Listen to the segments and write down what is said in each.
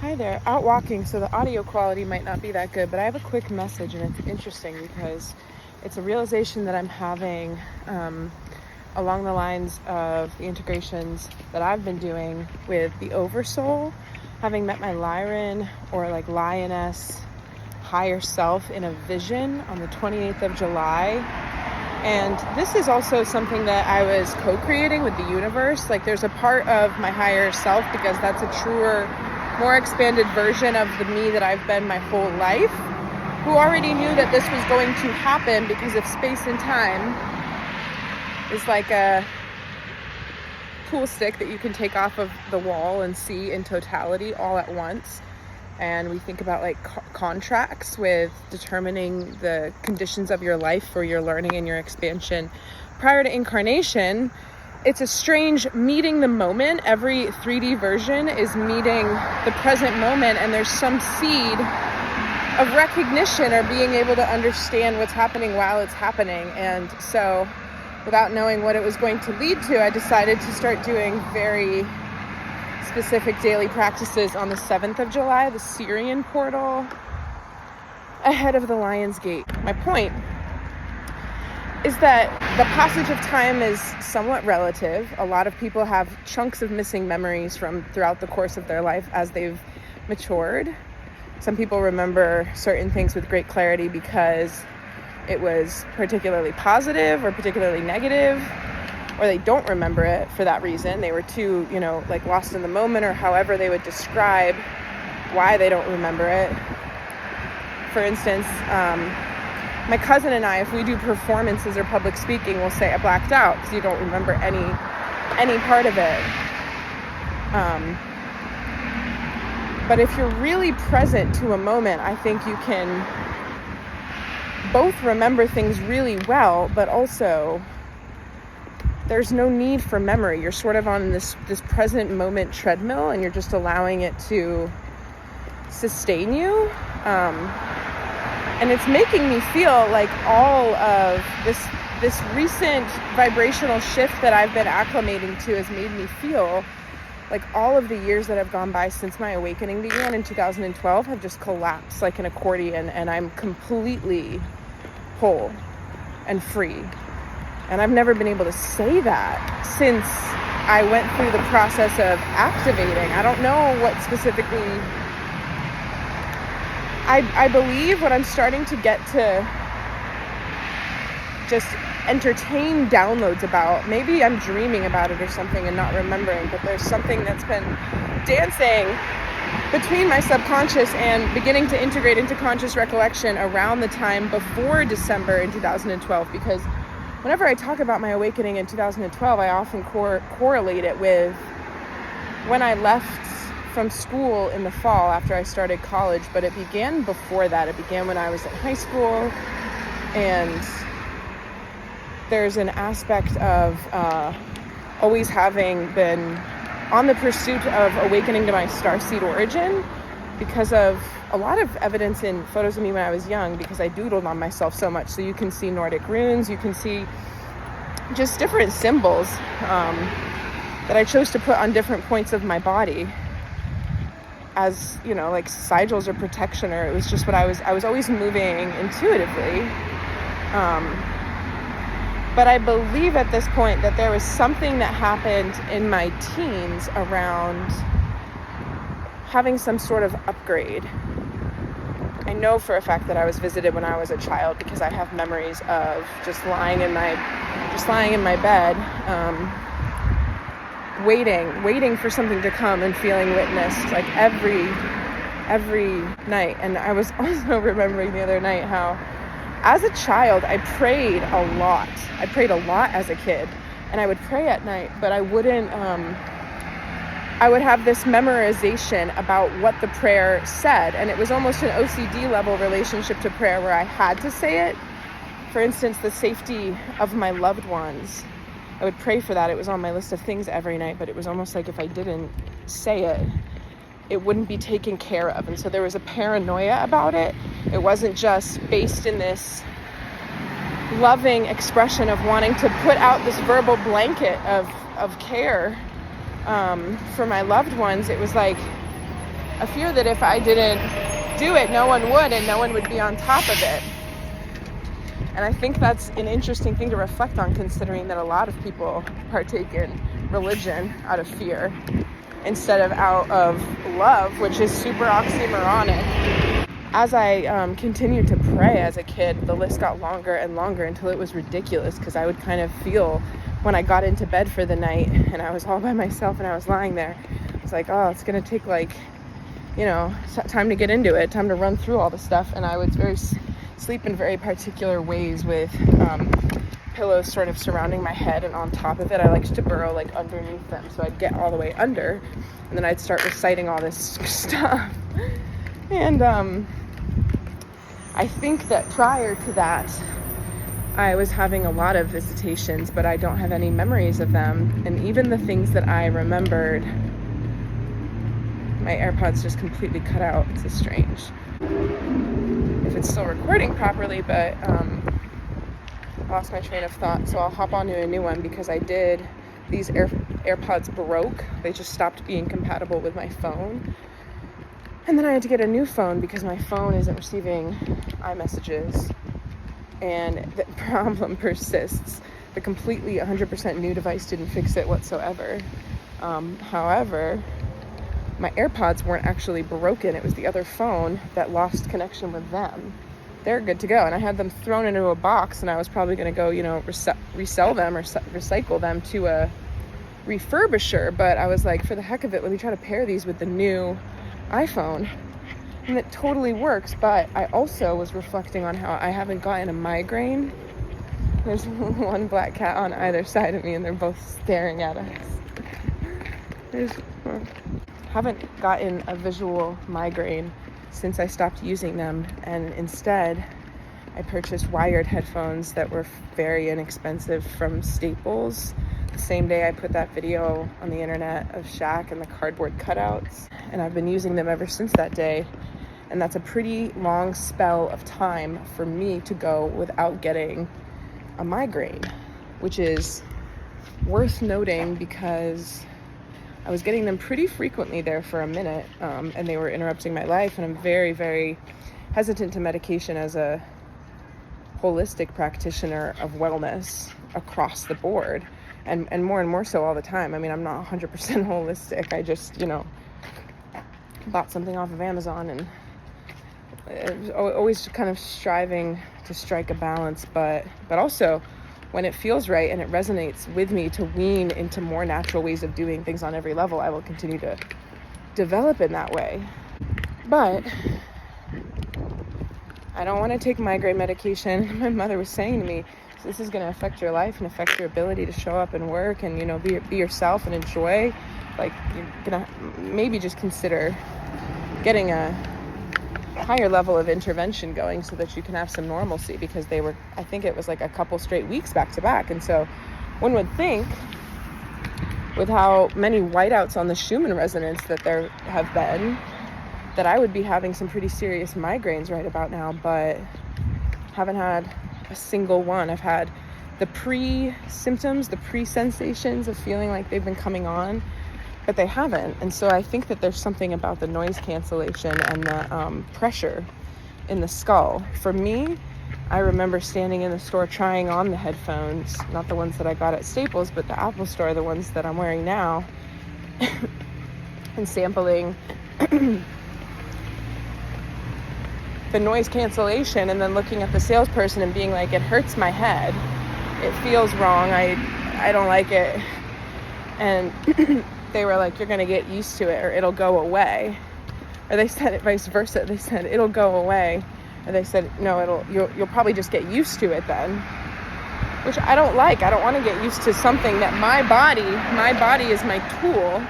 Hi there. Out walking, so the audio quality might not be that good, but I have a quick message, and it's interesting because it's a realization that I'm having along the lines of the integrations that I've been doing with the Oversoul, having met my Lyran or like Lioness higher self in a vision on the 28th of July. And this is also something that I was co-creating with the universe. Like there's a part of my higher self, because that's a truer, more expanded version of the me that I've been my whole life, who already knew that this was going to happen because of space and time is like a pool stick that you can take off of the wall and see in totality all at once. And we think about like contracts with determining the conditions of your life for your learning and your expansion prior to incarnation. It's a strange meeting the moment. Every 3D version is meeting the present moment, and there's some seed of recognition or being able to understand what's happening while it's happening. And so without knowing what it was going to lead to, I decided to start doing very specific daily practices on the 7th of July, the Syrian portal, ahead of the Lion's Gate. My point is that the passage of time is somewhat relative. A lot of people have chunks of missing memories from throughout the course of their life as they've matured. Some people remember certain things with great clarity because it was particularly positive or particularly negative, or they don't remember it for that reason. They were too, like lost in the moment, or however they would describe why they don't remember it. For instance, my cousin and I, if we do performances or public speaking, we'll say I blacked out because you don't remember any part of it. But if you're really present to a moment, I think you can both remember things really well, but also there's no need for memory. You're sort of on this present moment treadmill, and you're just allowing it to sustain you. And it's making me feel like all of this recent vibrational shift that I've been acclimating to has made me feel like all of the years that have gone by since my awakening began in 2012 have just collapsed like an accordion, and I'm completely whole and free. And I've never been able to say that since I went through the process of activating. I don't know what specifically. I believe what I'm starting to get to just entertain downloads about. Maybe I'm dreaming about it or something and not remembering, but there's something that's been dancing between my subconscious and beginning to integrate into conscious recollection around the time before December in 2012, because whenever I talk about my awakening in 2012, I often correlate it with when I left from school in the fall after I started college, but it began before that. It began when I was in high school, and there's an aspect of always having been on the pursuit of awakening to my starseed origin because of a lot of evidence in photos of me when I was young, because I doodled on myself so much. So you can see Nordic runes, you can see just different symbols that I chose to put on different points of my body as, like sigils or protection, or it was just what I was always moving intuitively. But I believe at this point that there was something that happened in my teens around having some sort of upgrade. I know for a fact that I was visited when I was a child because I have memories of just lying in my bed, waiting for something to come and feeling witnessed, like every night. And I was also remembering the other night how, as a child, I prayed a lot. I prayed a lot as a kid, and I would pray at night, but I wouldn't. I would have this memorization about what the prayer said, and it was almost an OCD level relationship to prayer where I had to say it. For instance, the safety of my loved ones. I would pray for that. It was on my list of things every night, but it was almost like if I didn't say it, it wouldn't be taken care of. And so there was a paranoia about it. It wasn't just based in this loving expression of wanting to put out this verbal blanket of care for my loved ones. It was like a fear that if I didn't do it, no one would, and no one would be on top of it. And I think that's an interesting thing to reflect on, considering that a lot of people partake in religion out of fear instead of out of love, which is super oxymoronic. As I continued to pray as a kid, the list got longer and longer until it was ridiculous, because I would kind of feel when I got into bed for the night and I was all by myself and I was lying there, I was like, oh, it's going to take like, time to get into it, time to run through all the stuff. And I would sleep in very particular ways with pillows sort of surrounding my head, and on top of it I liked to burrow like underneath them, so I'd get all the way under, and then I'd start reciting all this stuff. And I think that prior to that I was having a lot of visitations, but I don't have any memories of them. And even the things that I remembered, my AirPods just completely cut out. It's strange if it's still recording properly, but I lost my train of thought, so I'll hop onto a new one, because these AirPods broke. They just stopped being compatible with my phone. And then I had to get a new phone because my phone isn't receiving iMessages, and the problem persists. The completely 100% new device didn't fix it whatsoever. However, my AirPods weren't actually broken. It was the other phone that lost connection with them. They're good to go. And I had them thrown into a box, and I was probably going to go, resell them or recycle them to a refurbisher. But I was like, for the heck of it, let me try to pair these with the new iPhone. And it totally works. But I also was reflecting on how I haven't gotten a migraine. There's one black cat on either side of me, and they're both staring at us. Haven't gotten a visual migraine since I stopped using them, and instead I purchased wired headphones that were very inexpensive from Staples. The same day I put that video on the internet of Shaq and the cardboard cutouts, and I've been using them ever since that day. And that's a pretty long spell of time for me to go without getting a migraine, which is worth noting because I was getting them pretty frequently there for a minute, and they were interrupting my life. And I'm very, very hesitant to medication as a holistic practitioner of wellness across the board, and more so all the time. I mean, I'm not 100% holistic. I just, bought something off of Amazon, and it was always kind of striving to strike a balance, but also when it feels right and it resonates with me to wean into more natural ways of doing things on every level, I will continue to develop in that way. But I don't want to take migraine medication. My mother was saying to me, this is going to affect your life and affect your ability to show up and work and, be yourself and enjoy. Like, you're going to maybe just consider getting a higher level of intervention going so that you can have some normalcy, because I think it was like a couple straight weeks back to back. And so one would think, with how many whiteouts on the Schumann resonance that there have been, that I would be having some pretty serious migraines right about now, but haven't had a single one. I've had the pre-symptoms, the pre-sensations of feeling like they've been coming on, but they haven't. And so I think that there's something about the noise cancellation and the pressure in the skull. For me, I remember standing in the store trying on the headphones, not the ones that I got at Staples, but the Apple store, the ones that I'm wearing now, and sampling the noise cancellation, and then looking at the salesperson and being like, it hurts my head. It feels wrong. I don't like it. And they were like, you're going to get used to it or it'll go away. Or they said it vice versa. They said, it'll go away. Or they said, no, you'll probably just get used to it then. Which I don't like. I don't want to get used to something that my body is my tool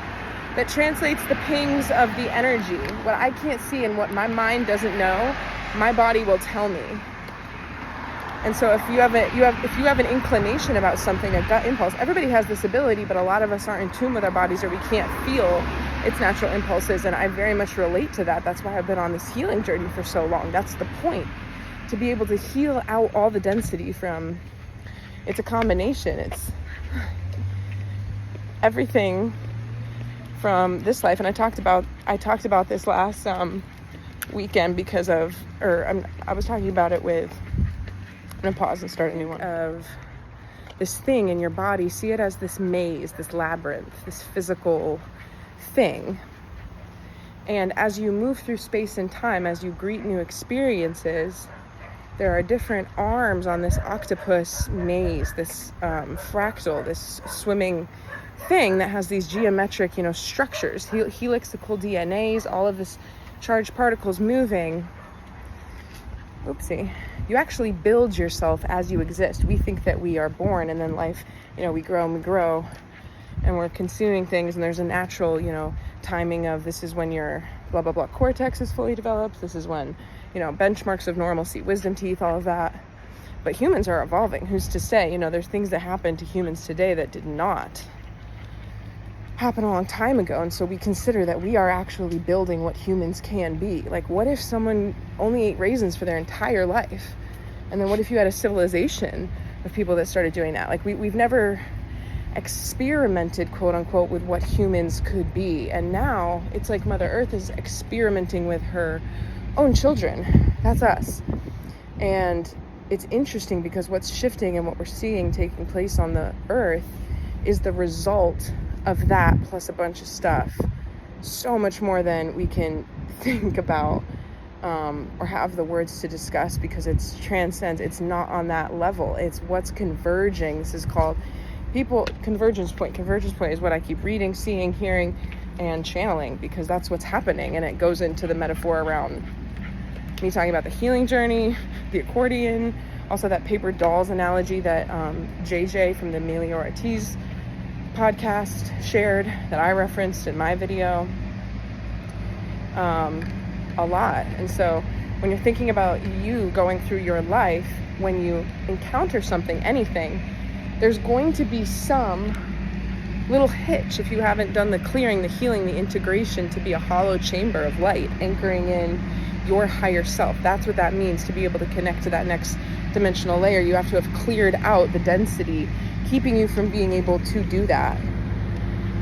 that translates the pings of the energy. What I can't see and what my mind doesn't know, my body will tell me. And so if you have an inclination about something, a gut impulse, everybody has this ability, but a lot of us aren't in tune with our bodies, or we can't feel its natural impulses. And I very much relate to that. That's why I've been on this healing journey for so long. That's the point, to be able to heal out all the density from, it's a combination. It's everything from this life. And I talked about this last weekend because of, I was talking about it with, I'm gonna pause and start a new one, of this thing in your body. See it as this maze, this labyrinth, this physical thing. And as you move through space and time, as you greet new experiences, there are different arms on this octopus maze, this fractal, this swimming thing that has these geometric, structures, helical DNAs, all of this charged particles moving. Oopsie. You actually build yourself as you exist. We think that we are born and then life, we grow and we're consuming things, and there's a natural, timing of this is when your blah, blah, blah cortex is fully developed. This is when, benchmarks of normalcy, wisdom teeth, all of that. But humans are evolving. Who's to say, there's things that happen to humans today that did not happen a long time ago. And so we consider that we are actually building what humans can be. Like, what if someone only ate raisins for their entire life? And then what if you had a civilization of people that started doing that? Like, we've never experimented, quote unquote, with what humans could be. And now it's like Mother Earth is experimenting with her own children. That's us. And it's interesting because what's shifting and what we're seeing taking place on the earth is the result of that, plus a bunch of stuff, so much more than we can think about or have the words to discuss, because it's transcends. It's not on that level. It's what's converging. This is called convergence point. Convergence point is what I keep reading, seeing, hearing, and channeling, because that's what's happening. And it goes into the metaphor around me talking about the healing journey, the accordion, also that paper dolls analogy that JJ from the Emilio Ortiz podcast shared, that I referenced in my video a lot. And so when you're thinking about you going through your life, when you encounter something, anything, there's going to be some little hitch if you haven't done the clearing, the healing, the integration to be a hollow chamber of light, anchoring in your higher self. That's what that means, to be able to connect to that next dimensional layer. You have to have cleared out the density keeping you from being able to do that.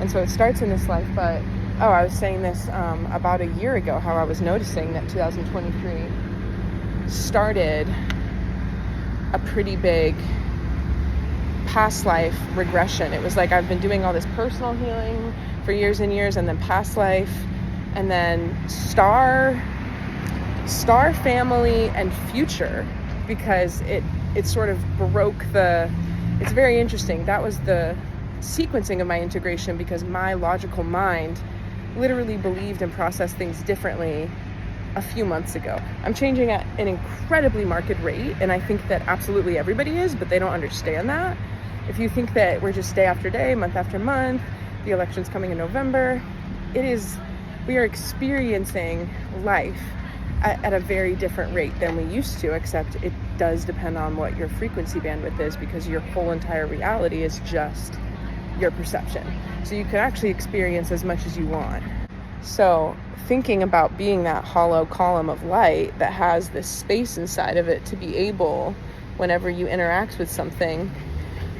And so it starts in this life. But I was saying this about a year ago, how I was noticing that 2023 started a pretty big past life regression. It was like I've been doing all this personal healing for years and years, and then past life, and then star family and future, because it sort of broke it's very interesting. That was the sequencing of my integration, because my logical mind literally believed and processed things differently a few months ago. I'm changing at an incredibly marked rate, and I think that absolutely everybody is, but they don't understand that. If you think that we're just day after day, month after month, the election's coming in November, we are experiencing life at a very different rate than we used to, except it does depend on what your frequency bandwidth is, because your whole entire reality is just your perception. So you can actually experience as much as you want. So thinking about being that hollow column of light that has this space inside of it to be able, whenever you interact with something,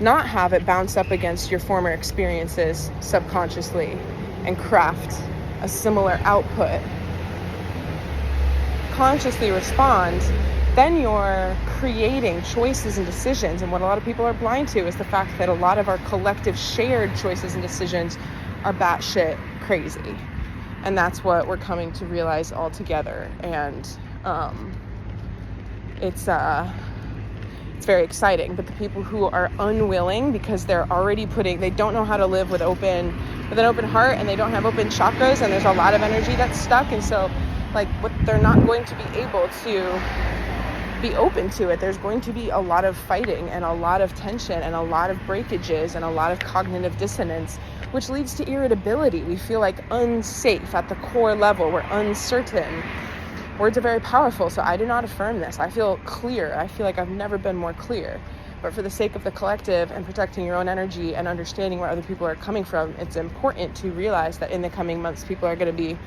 not have it bounce up against your former experiences subconsciously and craft a similar output, consciously respond, then you're creating choices and decisions. And what a lot of people are blind to is the fact that a lot of our collective shared choices and decisions are batshit crazy. And that's what we're coming to realize all together. And it's very exciting. But the people who are unwilling, because they're already they don't know how to live with an open heart, and they don't have open chakras, and there's a lot of energy that's stuck. And so they're not going to be able to be open to it. There's going to be a lot of fighting and a lot of tension and a lot of breakages and a lot of cognitive dissonance, which leads to irritability. We feel like unsafe at the core level. We're uncertain. Words are very powerful, so I do not affirm this. I feel clear. I feel like I've never been more clear. But for the sake of the collective and protecting your own energy and understanding where other people are coming from, it's important to realize that in the coming months, people are going to be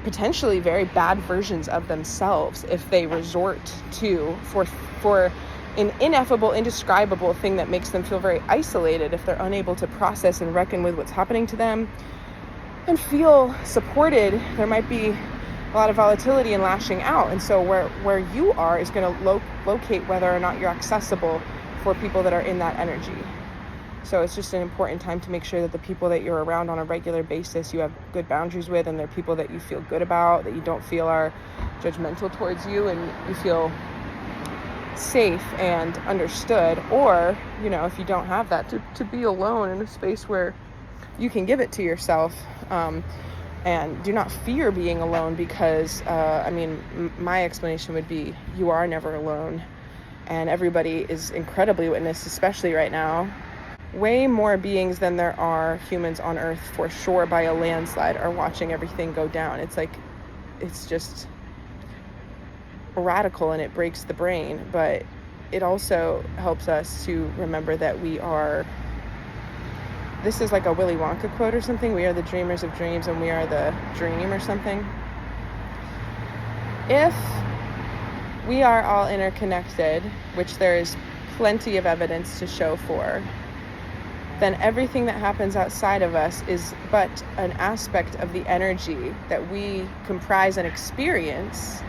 potentially very bad versions of themselves if they resort to for an ineffable, indescribable thing that makes them feel very isolated, if they're unable to process and reckon with what's happening to them, and feel supported, there might be a lot of volatility and lashing out. And so where you are is going to locate whether or not you're accessible for people that are in that energy. So it's just an important time to make sure that the people that you're around on a regular basis, you have good boundaries with, and they're people that you feel good about, that you don't feel are judgmental towards you, and you feel safe and understood. Or, if you don't have that, to be alone in a space where you can give it to yourself, and do not fear being alone, because my explanation would be you are never alone, and everybody is incredibly witnessed, especially right now. Way more beings than there are humans on Earth, for sure, by a landslide, are watching everything go down. It's just radical, and it breaks the brain, but it also helps us to remember that this is like a Willy Wonka quote or something. We are the dreamers of dreams, and we are the dream, or something. If we are all interconnected, which there is plenty of evidence to show for, then everything that happens outside of us is but an aspect of the energy that we comprise and experience.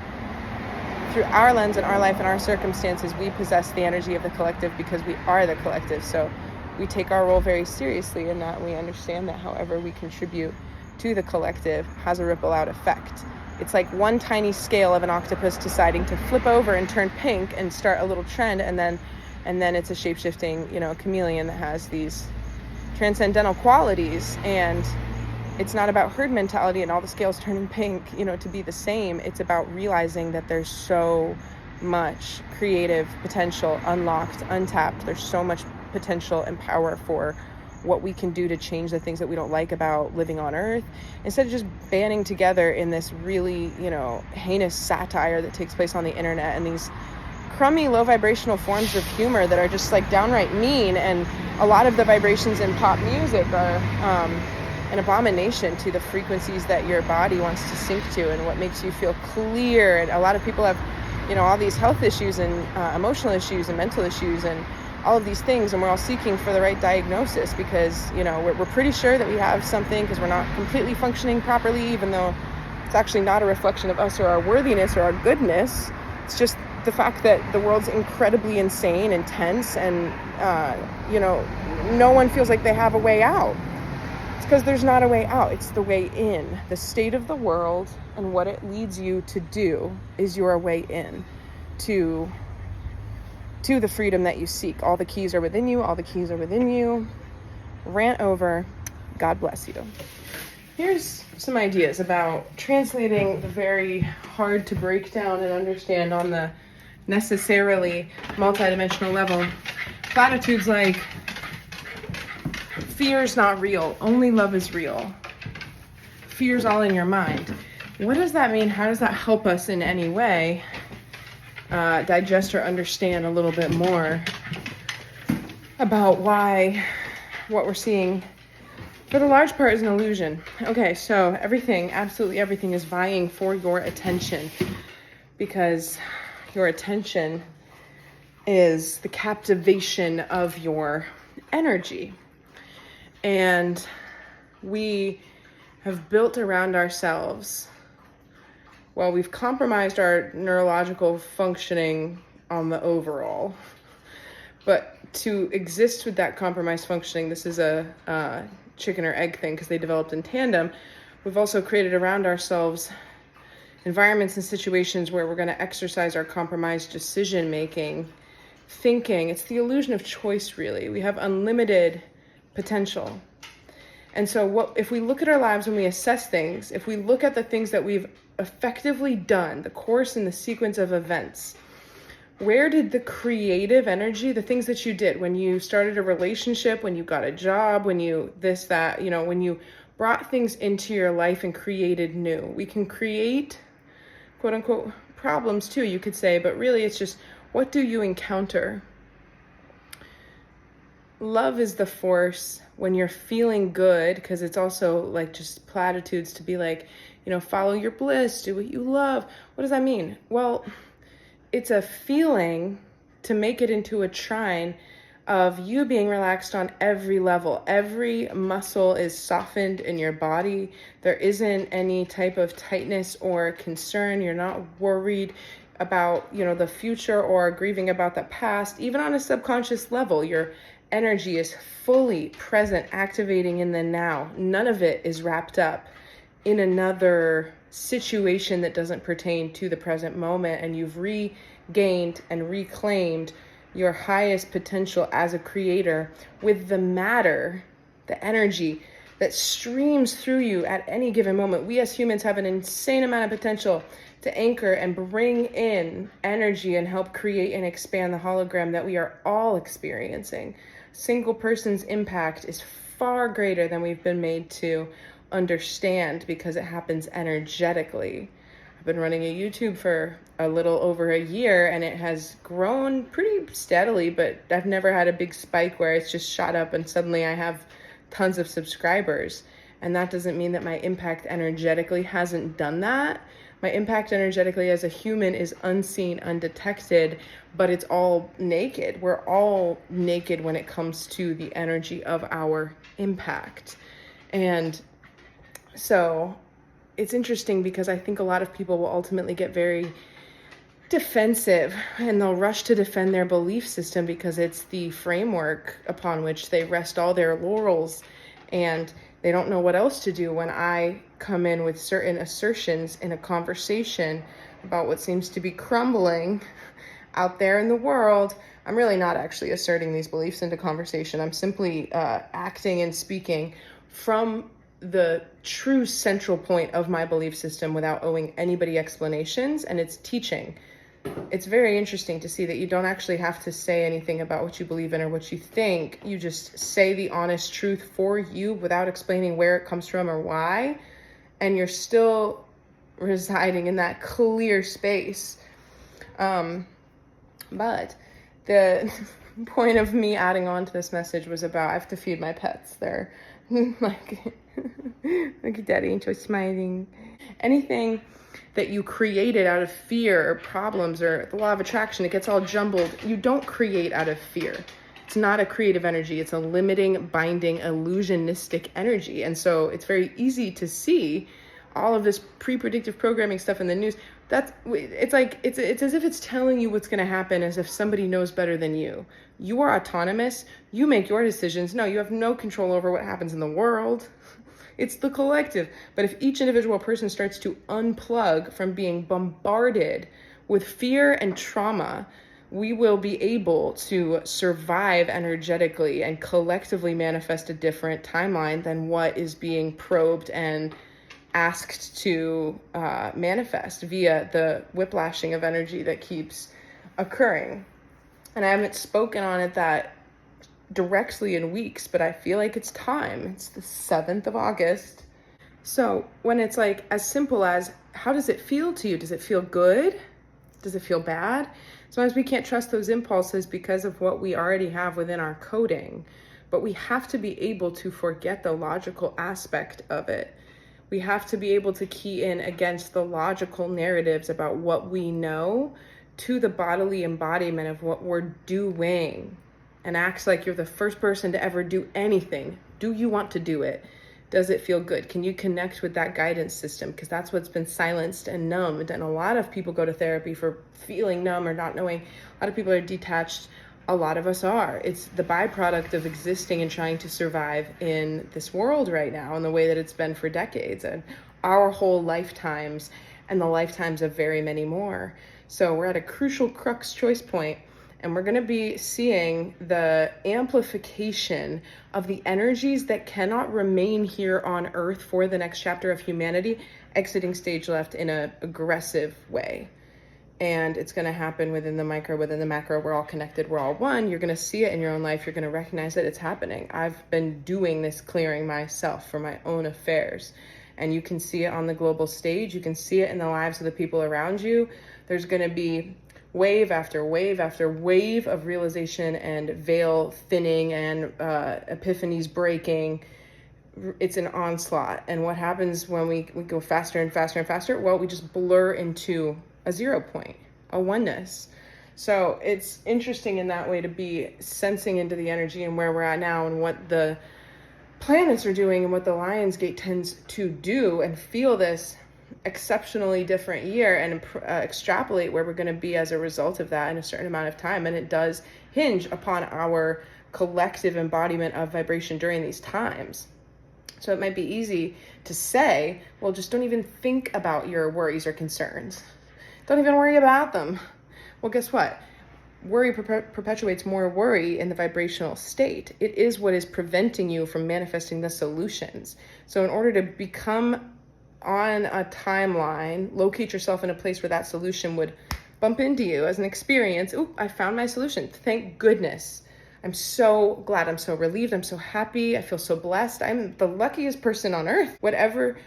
Through our lens and our life and our circumstances, we possess the energy of the collective, because we are the collective. So we take our role very seriously in that. We understand that however we contribute to the collective has a ripple out effect. It's like one tiny scale of an octopus deciding to flip over and turn pink and start a little trend, and then it's a shape-shifting, chameleon that has these transcendental qualities. And it's not about herd mentality and all the scales turning pink, to be the same. It's about realizing that there's so much creative potential unlocked, untapped. There's so much potential and power for what we can do to change the things that we don't like about living on Earth, instead of just banding together in this really, heinous satire that takes place on the internet, and these crummy, low vibrational forms of humor that are just like downright mean. And a lot of the vibrations in pop music are an abomination to the frequencies that your body wants to sync to, and what makes you feel clear. And a lot of people have, all these health issues and emotional issues and mental issues and all of these things, and we're all seeking for the right diagnosis, because we're pretty sure that we have something, because we're not completely functioning properly, even though it's actually not a reflection of us or our worthiness or our goodness. It's just the fact that the world's incredibly insane and tense, and no one feels like they have a way out. It's because there's not a way out. It's the way in. The state of the world and what it leads you to do is your way in to the freedom that you seek. All the keys are within you. All the keys are within you. Rant over. God bless you. Here's some ideas about translating the very hard to break down and understand on the necessarily multidimensional level. Platitudes like, fear's not real. Only love is real. Fear's all in your mind. What does that mean? How does that help us in any way digest or understand a little bit more about why what we're seeing for the large part is an illusion? Okay, so everything, absolutely everything, is vying for your attention, because your attention is the captivation of your energy. And we have built around ourselves, well, we've compromised our neurological functioning on the overall. But to exist with that compromised functioning, this is a chicken or egg thing, because they developed in tandem. We've also created around ourselves environments and situations where we're going to exercise our compromised decision-making, thinking. It's the illusion of choice, really. We have unlimited potential. And so if we look at our lives when we assess things, if we look at the things that we've effectively done, the course and the sequence of events, where did the creative energy, the things that you did when you started a relationship, when you got a job, when you this, that, when you brought things into your life and created new? We can create, quote unquote, problems too, you could say, but really it's just, what do you encounter? Love is the force when you're feeling good, because it's also like just platitudes to be like, follow your bliss, do what you love. What does that mean? Well, it's a feeling to make it into a trine of you being relaxed on every level. Every muscle is softened in your body. There isn't any type of tightness or concern. You're not worried about, the future or grieving about the past. Even on a subconscious level, your energy is fully present, activating in the now. None of it is wrapped up in another situation that doesn't pertain to the present moment, and you've regained and reclaimed your highest potential as a creator with the matter, the energy that streams through you at any given moment. We as humans have an insane amount of potential to anchor and bring in energy and help create and expand the hologram that we are all experiencing. Single person's impact is far greater than we've been made to understand because it happens energetically. I've been running a YouTube for a little over a year, and it has grown pretty steadily, but I've never had a big spike where it's just shot up and suddenly I have tons of subscribers. And that doesn't mean that my impact energetically hasn't done that. My impact energetically as a human is unseen, undetected, but it's all naked. We're all naked when it comes to the energy of our impact. And so it's interesting because I think a lot of people will ultimately get very defensive and they'll rush to defend their belief system because it's the framework upon which they rest all their laurels, and they don't know what else to do when I come in with certain assertions in a conversation about what seems to be crumbling out there in the world. I'm really not actually asserting these beliefs into conversation. I'm simply acting and speaking from the true central point of my belief system without owing anybody explanations, and it's teaching. It's very interesting to see that you don't actually have to say anything about what you believe in or what you think. You just say the honest truth for you without explaining where it comes from or why, and you're still residing in that clear space. But the point of me adding on to this message was about I have to feed my pets. They're like, look at Daddy, enjoy smiling. Anything that you created out of fear or problems or the law of attraction, it gets all jumbled. You don't create out of fear. It's not a creative energy. It's a limiting, binding, illusionistic energy. And so it's very easy to see all of this pre-predictive programming stuff in the news. It's as if it's telling you what's going to happen, as if somebody knows better than you. You are autonomous. You make your decisions. No, you have no control over what happens in the world. It's the collective. But if each individual person starts to unplug from being bombarded with fear and trauma, we will be able to survive energetically and collectively manifest a different timeline than what is being probed and asked to manifest via the whiplashing of energy that keeps occurring. And I haven't spoken on it that directly in weeks, but I feel like it's time. It's the 7th of August. So when it's like as simple as, how does it feel to you? Does it feel good? Does it feel bad? Sometimes we can't trust those impulses because of what we already have within our coding, but we have to be able to forget the logical aspect of it. We have to be able to key in against the logical narratives about what we know to the bodily embodiment of what we're doing, and acts like you're the first person to ever do anything. Do you want to do it? Does it feel good? Can you connect with that guidance system? Because that's what's been silenced and numbed. And a lot of people go to therapy for feeling numb or not knowing. A lot of people are detached. A lot of us are. It's the byproduct of existing and trying to survive in this world right now in the way that it's been for decades and our whole lifetimes and the lifetimes of very many more. So we're at a crucial crux choice point, and we're going to be seeing the amplification of the energies that cannot remain here on Earth for the next chapter of humanity, exiting stage left in an aggressive way. And it's going to happen within the micro, within the macro. We're all connected. We're all one. You're going to see it in your own life. You're going to recognize that it's happening. I've been doing this clearing myself for my own affairs. And you can see it on the global stage. You can see it in the lives of the people around you. There's going to be wave after wave after wave of realization and veil thinning and epiphanies breaking. It's an onslaught. And what happens when we go faster and faster and faster? Well, we just blur into a 0 point, a oneness. So it's interesting in that way to be sensing into the energy and where we're at now and what the planets are doing and what the Lionsgate tends to do, and feel this exceptionally different year and extrapolate where we're going to be as a result of that in a certain amount of time. And it does hinge upon our collective embodiment of vibration during these times. So it might be easy to say, well, just don't even think about your worries or concerns. Don't even worry about them. Well, guess what? Worry perpetuates more worry in the vibrational state. It is what is preventing you from manifesting the solutions. So in order to become on a timeline, locate yourself in a place where that solution would bump into you as an experience. Ooh, I found my solution. Thank goodness. I'm so glad. I'm so relieved. I'm so happy. I feel so blessed. I'm the luckiest person on earth. Whatever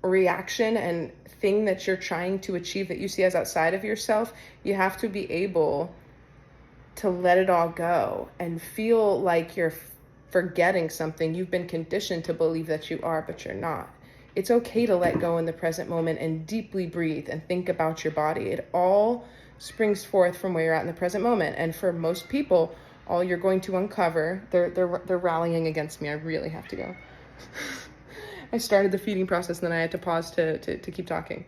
reaction and thing that you're trying to achieve that you see as outside of yourself, you have to be able to let it all go and feel like you're forgetting something you've been conditioned to believe that you are, but you're not. It's okay to let go in the present moment and deeply breathe and think about your body. It all springs forth from where you're at in the present moment. And for most people, all you're going to uncover, they're rallying against me. I really have to go. I started the feeding process and then I had to pause to keep talking.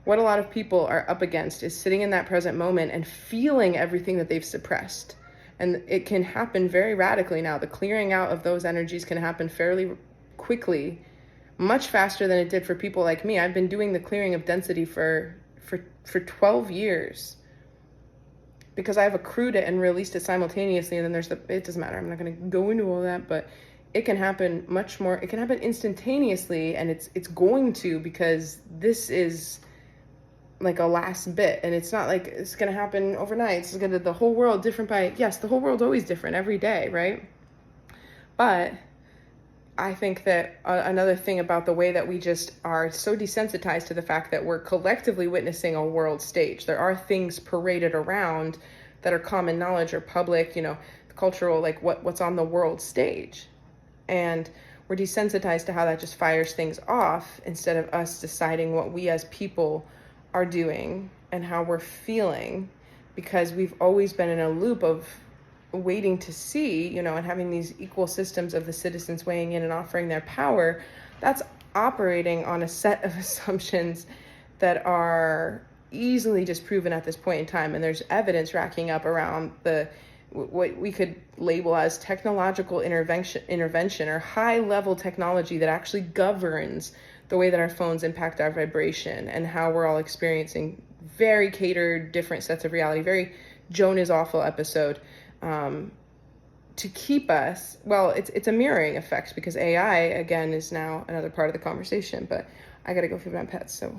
What a lot of people are up against is sitting in that present moment and feeling everything that they've suppressed. And it can happen very radically now. The clearing out of those energies can happen fairly quickly, much faster than it did for people like me. I've been doing the clearing of density for 12 years because I've accrued it and released it simultaneously. And then it doesn't matter. I'm not going to go into all that, but it can happen much more. It can happen instantaneously, and it's going to, because this is like a last bit, and it's not like it's going to happen overnight. It's going to, the whole world different by, yes, the whole world's always different every day, right? But I think that another thing about the way that we just are so desensitized to the fact that we're collectively witnessing a world stage. There are things paraded around that are common knowledge or public, cultural, like what's on the world stage. And we're desensitized to how that just fires things off instead of us deciding what we as people are doing and how we're feeling, because we've always been in a loop of waiting to see, and having these equal systems of the citizens weighing in and offering their power. That's operating on a set of assumptions that are easily disproven at this point in time. And there's evidence racking up around what we could label as technological intervention or high level technology that actually governs the way that our phones impact our vibration and how we're all experiencing very catered different sets of reality. Very Joan is Awful episode, to keep us, well, it's a mirroring effect, because AI again is now another part of the conversation. But I gotta go feed my pets, so